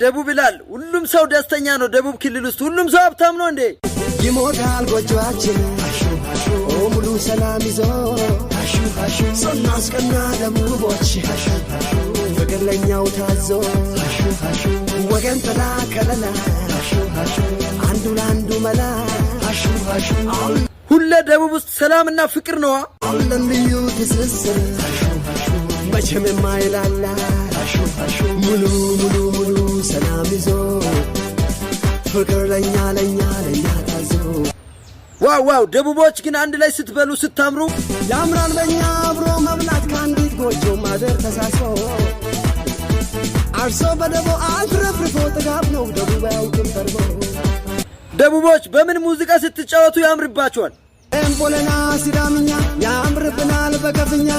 ደቡብ ይላል ሁሉም ሰው ደስተኛ ነው ደቡብ ክልል ውስጥ ሁሉም ሰው ሀብታም ነው እንዴ ይሞታል ጎጆአችን ሙሉ ሰላም ይዞ ሰናስቀና ደቡቦች ፍቅር ለኛው ታዞ ወገን ተላከለላ አንዱ ለአንዱ መላ ሁሌ ደቡብ ውስጥ ሰላምና ፍቅር ነው አለም ልዩ ትስስር መቼም የማይላላ ሙሉ ሙሉ ሙሉ ሰላም ይዞ ፍቅር ለኛ ታዞ ዋው ደቡቦች ግን አንድ ላይ ስትበሉ ስታምሩ ያምራል በእኛ አብሮ መብላት ከአንዲት ጎጆ ማደር ተሳስቦ አርሶ በደቦ አትረፍርፎ ጥጋብ ነው ደቡብ ያውቅም ተርቦ ደቡቦች በምን ሙዚቃ ስትጫወቱ ያምርባቸዋል ኤምቦለና ሲዳምኛ ያምርብናል በከፍኛ